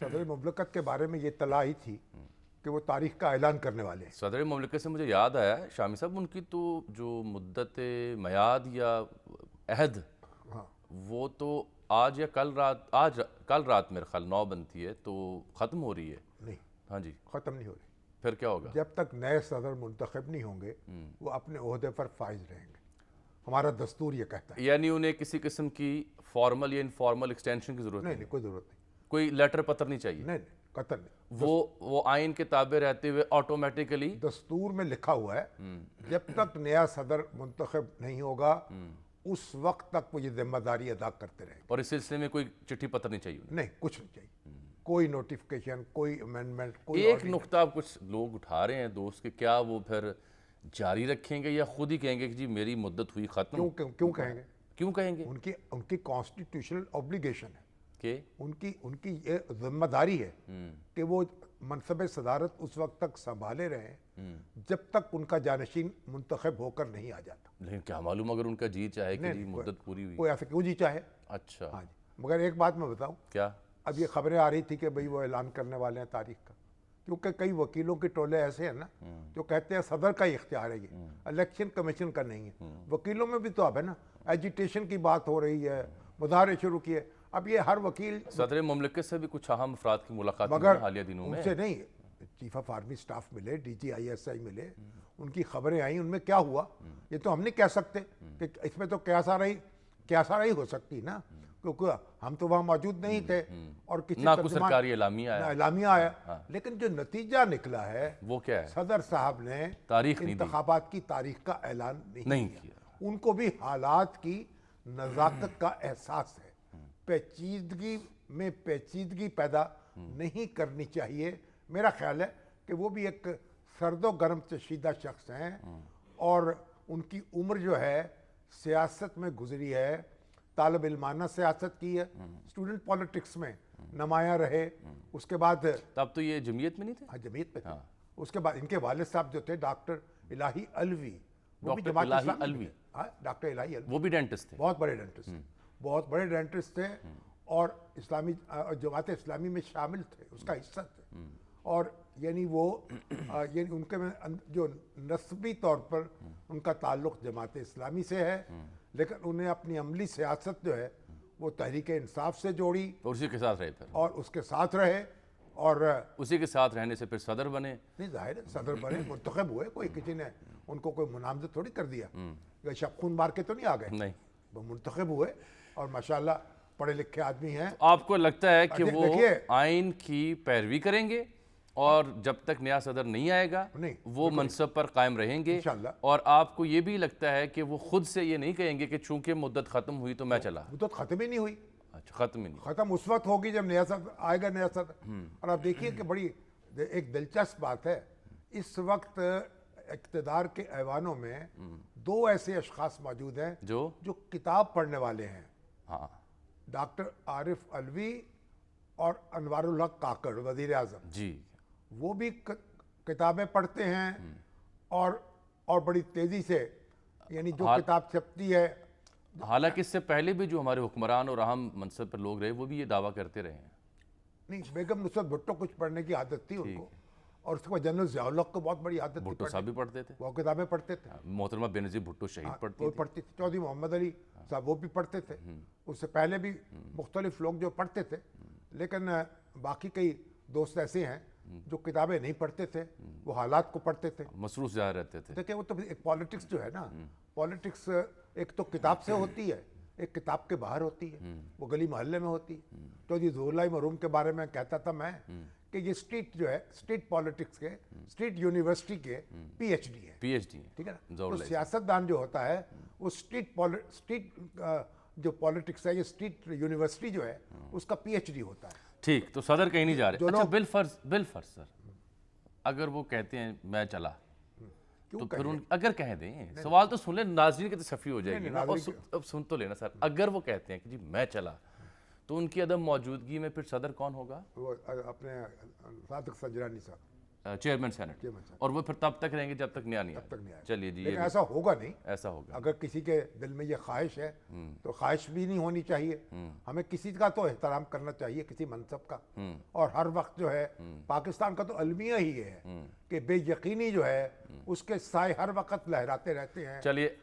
صدر مملکت کے بارے میں یہ اطلاع آئی تھی کہ وہ تاریخ کا اعلان کرنے والے ہیں. صدر مملکت سے مجھے یاد آیا شامی صاحب، ان کی تو جو مدت میعاد یا عہد ہاں وہ تو آج یا کل رات میرے خیال 9 بنتی ہے تو ختم ہو رہی ہے. نہیں، ہاں جی، ختم نہیں ہو رہی. پھر کیا ہوگا؟ جب تک نئے صدر منتخب نہیں ہوں گے وہ اپنے عہدے پر فائز رہیں گے. ہمارا دستور یہ کہتا ہے. یعنی انہیں کسی قسم کی فارمل یا انفارمل ایکسٹینشن کی ضرورت نہیں نہیں، نہیں، کوئی ضرورت نہیں. کوئی لیٹر پتر نہیں چاہیے؟ نہیں نہیں، قطر نہیں. وہ آئین کے تابع رہتے ہوئے آٹومیٹیکلی دستور میں لکھا ہوا ہے جب تک نیا صدر منتخب نہیں ہوگا اس وقت تک وہ یہ ذمہ داری ادا کرتے رہیں گے. اور اس سلسلے میں کوئی چٹھی پتر نہیں چاہیے انہیں؟ نہیں، کچھ نہیں چاہیے. کوئی نوٹیفکیشن، کوئی امینڈمنٹ، کوئی ایک نقطہ اب کچھ لوگ اٹھا رہے ہیں دوست کہ کیا وہ پھر جاری رکھیں گے یا خود ہی کہیں گے کہ جی میری مدت ہوئی ختم؟ کیوں کہیں گے؟ کیوں کہیں گے؟ ان کی کانسٹیٹیوشنل اوبلیگیشن ہے کہ ان کی یہ ذمہ داری ہے کہ وہ منصب صدارت اس وقت تک سنبھالے رہیں جب تک ان کا جانشین منتخب ہو کر نہیں آ جاتا. لیکن کیا معلوم اگر ان کا جی چاہے کہ جی مدت پوری ہوئی؟ کوئی ایسا کیوں جی چاہے. اچھا، ہاں جی، مگر ایک بات میں بتاؤں، کیا؟ اب یہ خبریں آ رہی تھی کہ بھئی وہ اعلان کرنے والے ہیں تاریخ کا، کیونکہ کئی وکیلوں کے ٹولے ایسے ہیں نا جو کہتے ہیں صدر کا ہی اختیار ہے، یہ الیکشن کمیشن کا نہیں ہے. وکیلوں میں بھی تو اب ہے نا ایجیٹیشن کی بات ہو رہی ہے، مظاہرے شروع کیے. اب یہ ہر وکیل صدر مملکت سے بھی کچھ اہم افراد کی ملاقات مگر حالیہ دنوں میں ان سے نہیں، چیف آف آرمی سٹاف ملے، D G I S I ملے، ان کی خبریں آئیں. ان میں کیا ہوا یہ تو ہم نہیں کہہ سکتے کہ اس میں تو کیا سارا ہی ہو سکتی نا، کیونکہ ہم تو وہاں موجود نہیں تھے اور کسی نہ کوئی سرکاری اعلامیہ آیا. لیکن جو نتیجہ نکلا ہے وہ کیا ہے؟ صدر صاحب نے تاریخ نہیں دی، انتخابات کی تاریخ کا اعلان نہیں کیا. ان کو بھی حالات کی نزاکت کا احساس ہے. پیچیدگی میں پیچیدگی پیدا نہیں کرنی چاہیے. میرا خیال ہے کہ وہ بھی ایک سرد و گرم چشیدہ شخص ہیں اور ان کی عمر جو ہے سیاست میں گزری ہے، طالب علمانہ سیاست کی ہے، اسٹوڈنٹ پالیٹکس میں نمایاں رہے. اس کے بعد تب تو یہ جمعیت میں نہیں تھے؟ ہاں جمعیت پہ تھے. اس کے بعد ان کے والد صاحب جو تھے ڈاکٹر الہی الوی، وہ بھی ڈاکٹر جماعت الہی اسلامی الوی، ہاں ڈاکٹر الہی الوی وہ بھی ڈینٹسٹ تھے؟ بہت بڑے ڈینٹسٹ تھے اور اسلامی جماعت اسلامی میں شامل تھے، اس کا حصہ تھے. اور یعنی وہ یعنی ان کے جو نسبی طور پر ان کا تعلق جماعت اسلامی سے ہے، لیکن انہیں اپنی عملی سیاست جو ہے وہ تحریک انصاف سے جوڑی اور اسی کے ساتھ رہے پھر، اور اس کے ساتھ رہے. اور اسی کے ساتھ رہنے سے پھر صدر بنے. نہیں، ظاہر ہے صدر بنے، منتخب ہوئے. کوئی کسی نے ان کو کوئی منامزد تھوڑی کر دیا، شب خون مار کے تو نہیں آ گئے. نہیں، وہ منتخب ہوئے اور ماشاءاللہ پڑھے لکھے آدمی ہیں. آپ کو لگتا ہے کہ وہ دیکھیے آئین کی پیروی کریں گے اور جب تک نیا صدر نہیں آئے گا وہ منصب پر قائم رہیں گے؟ انشاءاللہ. اور آپ کو یہ بھی لگتا ہے کہ وہ خود سے یہ نہیں کہیں گے کہ چونکہ مدت ختم ہوئی تو میں چلا؟ مدت ختم ہی نہیں ہوئی. اچھا، ختم ہی نہیں. ختم اس وقت ہوگی جب نیا صدر آئے گا، نیا صدر. اور آپ دیکھیے کہ بڑی ایک دلچسپ بات ہے، اس وقت اقتدار کے ایوانوں میں دو ایسے اشخاص موجود ہیں جو کتاب پڑھنے والے ہیں. ہاں، ڈاکٹر عارف الوی اور انوار الحق کاکڑ وزیر اعظم. جی، وہ بھی کتابیں پڑھتے ہیں اور بڑی تیزی سے، یعنی جو کتاب چھپتی ہے. حالانکہ اس سے پہلے بھی جو ہمارے حکمران اور اہم منصب پر لوگ رہے وہ بھی یہ دعویٰ کرتے رہے ہیں. نہیں، بیگم نصرت بھٹو کچھ پڑھنے کی عادت تھی ان کو، اور اس کے بعد جنرل ضیاء الحق کو بہت بڑی عادت تھی. بھٹو صاحب بھی پڑھتے تھے، وہ کتابیں پڑھتے تھے. محترمہ بینظیر بھٹو شہید پڑھتی وہ پڑھتی تھی. چودھری محمد علی صاحب وہ بھی پڑھتے تھے. اس سے پہلے بھی مختلف لوگ جو پڑھتے تھے. لیکن باقی کئی دوست ایسے ہیں جو کتابیں نہیں پڑھتے تھے، وہ حالات کو پڑھتے تھے، مصروف زیادہ رہتے تھے. دیکھیں وہ تو ایک پالیٹکس جو ہے نا، پالیٹکس ایک تو کتاب سے ہوتی ہے، ایک کتاب کے باہر ہوتی ہے، وہ گلی محلے میں ہوتی ہے. چودھری ظہور اللہ مرحوم کے بارے میں کہتا تھا میں کہ یہ اسٹریٹ جو ہے، اسٹریٹ پالیٹکس کے، اسٹریٹ یونیورسٹی کے پی ایچ ڈی ہے. ٹھیک ہے نا. تو سیاستدان جو ہوتا ہے وہ اسٹریٹ جو پالیٹکس ہے، یہ اسٹریٹ یونیورسٹی جو ہے اس کا پی ایچ ڈی ہوتا ہے. ٹھیک، تو صدر کہیں نہیں جا رہے. اچھا، بالفرض سر اگر وہ کہتے ہیں میں چلا تو پھر اگر کہہ دیں، سوال تو سن لیں، ناظرین کی تصفی ہو جائے گی نا. اب سن تو لینا سر، اگر وہ کہتے ہیں کہ جی میں چلا تو ان کی عدم موجودگی میں پھر صدر کون ہوگا؟ وہ اپنے صادق سنجرانی صاحب. چیئرمین سینٹ، اور وہ پھر تب تک رہیں گے جب تک نیا نہیں تک نہیں آئے. چلیے جی، لیکن ایسا ہوگا نہیں. ایسا ہوگا. اگر کسی کے دل میں یہ خواہش ہے تو خواہش بھی نہیں ہونی چاہیے. ہمیں کسی کا تو احترام کرنا چاہیے، کسی منصب کا. اور ہر وقت جو ہے پاکستان کا تو المیہ ہی ہے کہ بے یقینی جو ہے اس کے سائے ہر وقت لہراتے رہتے ہیں. چلیے